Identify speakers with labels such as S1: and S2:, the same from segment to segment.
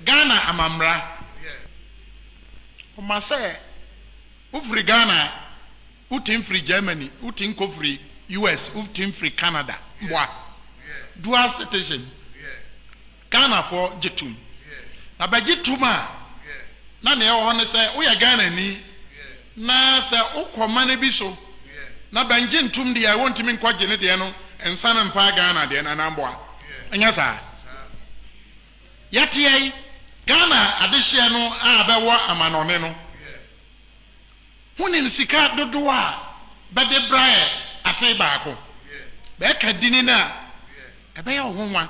S1: Ghana amamra. Oma say ufri Ghana, utim free Germany, utim ko free US, utim free Canada. Mwa. Dual citizen. Ghana for jitum. Na ba jituma. Na ne o ne say uya Ghana ni. Na say ukoma ne bi so. Na ba njitum de I want me nkwaje ne de no. Ensa na mfa Ghana de na namboa. Anya sa. Yatiai Ghana adehye no abewo amanone no. Hunin sika dodo a bede brae atai baako. Be ka dini na ebe ya ohonwa.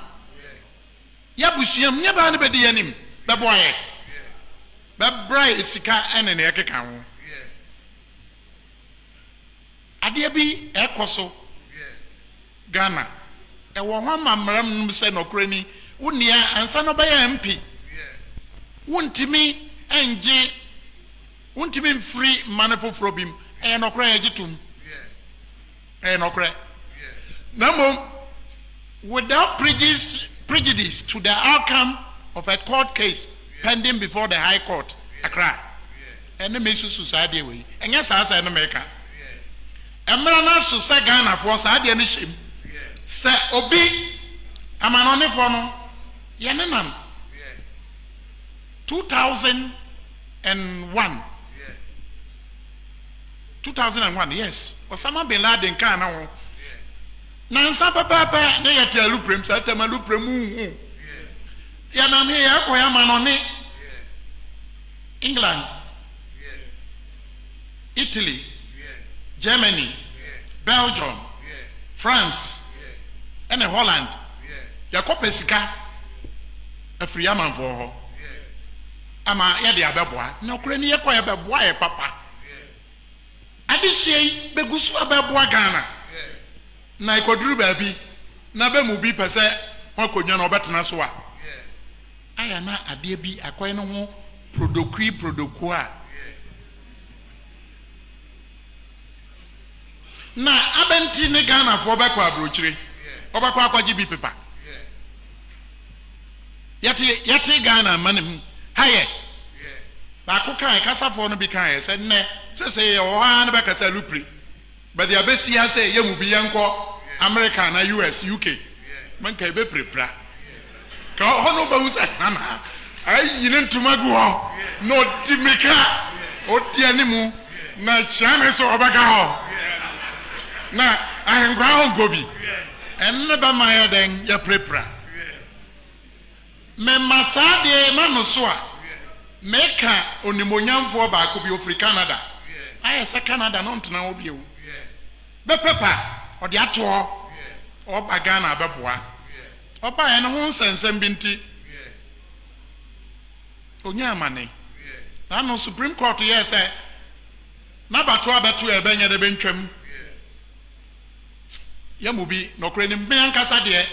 S1: Ya busuam nya ba ne bede yanim be boye. Be brae sika ene ne ekeka ho. Ade bi ekoso Ghana e wo ho mamram num se nokrani wonia ansa no ba ya MP wontimi enje wontimi free manefo frobim e nokra ya gitum e nokra namo without prejudice to the outcome of a court case pending before the High Court Accra and the Mesu society we enya sa no meka emra na so se Ghana for sa de ni shim se obi amanone for no yenenam 2001 2001 yes Osama bin Laden kan na ho nansa papa ne yete aluprem sa tamaluprem hu ya na me ya ko ya manone England Italy Germany Belgium France and Holland ya ko pesika afri amanfo ho ama ya de abeboa na okure ni ye ko ya beboa ye papa adihye begusu abeboa Ghana na ikoduru ba bi na be mu bi pese won konwa na obetena so a aya na ade bi akoy no ho produku a na abenti ne Ghana fo be kwa brochire obakwa akwaji bi pepa yati Ghana manem haye ba ko kan kasa fo no bi kan se ne se o ha na be kasa lupri but the abesi ya say ye mu bi yanko America na US UK man kai be prepra ka hono ba usa na ayi ne ntumagu ho no dimika o dia ni mu na chame so obaka ho na ahengwa ho gobi enne ba ma ya den ya prepra me masade manu so a meka onimonyamfo ba ko bi ofri Canada ayesa Canada no ntena obi ewu be pepa odi ato oba Ghana abeboa oba ye no ho nsensem bi nti onya amane na no Supreme Court ye say na bato abeto e benya de bentwam ya mubi no kure ni me ankasa de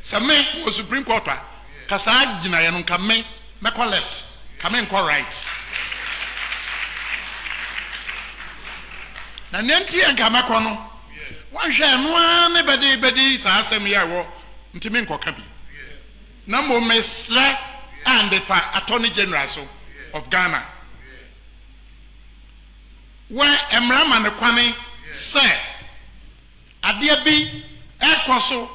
S1: se me o Supreme Court a kasa gina ye no nka me ko left come in ko right na nenti enka meko no wan hwe no ane bedi sa asem ya wo ntimi nkoka bi na mo mesra and the Attorney General of Ghana where emrama ne kwane say ade bi ekoso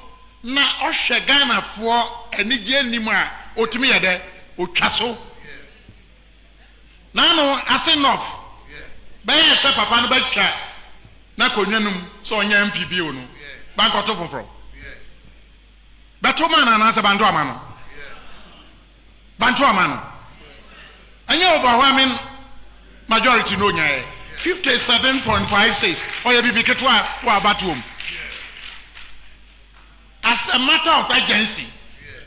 S1: na ohwe Ghana fo anigye nim a otimi ye de otwa so na no asenof be ye se papa no ba twa na konwanum so onya MPB o no bankoto foforo beto man na se banto amano banto amano anya overwhelming majority no nya 57.56 oya bibi ketwa wa batom as a matter of urgency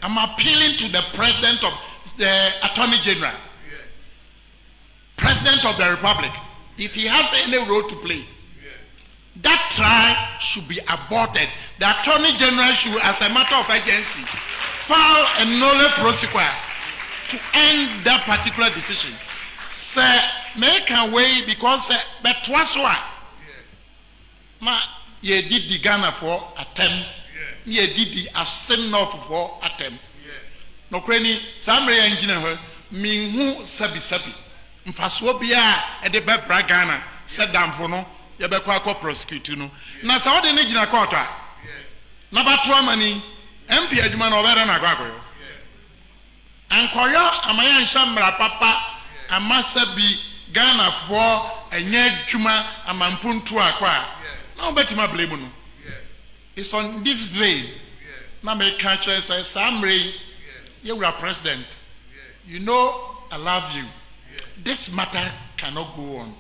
S1: I'm appealing to the President of the Attorney General President of the Republic if he has any role to play that trial should be aborted. The Attorney General should, as a matter of urgency, file a nolle prosequi to end that particular decision. Sir, make a way because but was one. Ma ye did the Ghana for attempt. Ye did the ascend for attempt. no krani samre ya ngina ho minhu sabi mfaso bia e de bebra Ghana se damfo no ye be kwa prosecute no na sa wode ne gina court a na bato amani MP adwuma na obere na agwagoyo ankoyo amaya nshamra papa amasabi Ghana for enye adwuma amampuntu akwa na obetima blame no it's on this vein na me catch say samre you are president you know I love you this matter cannot go on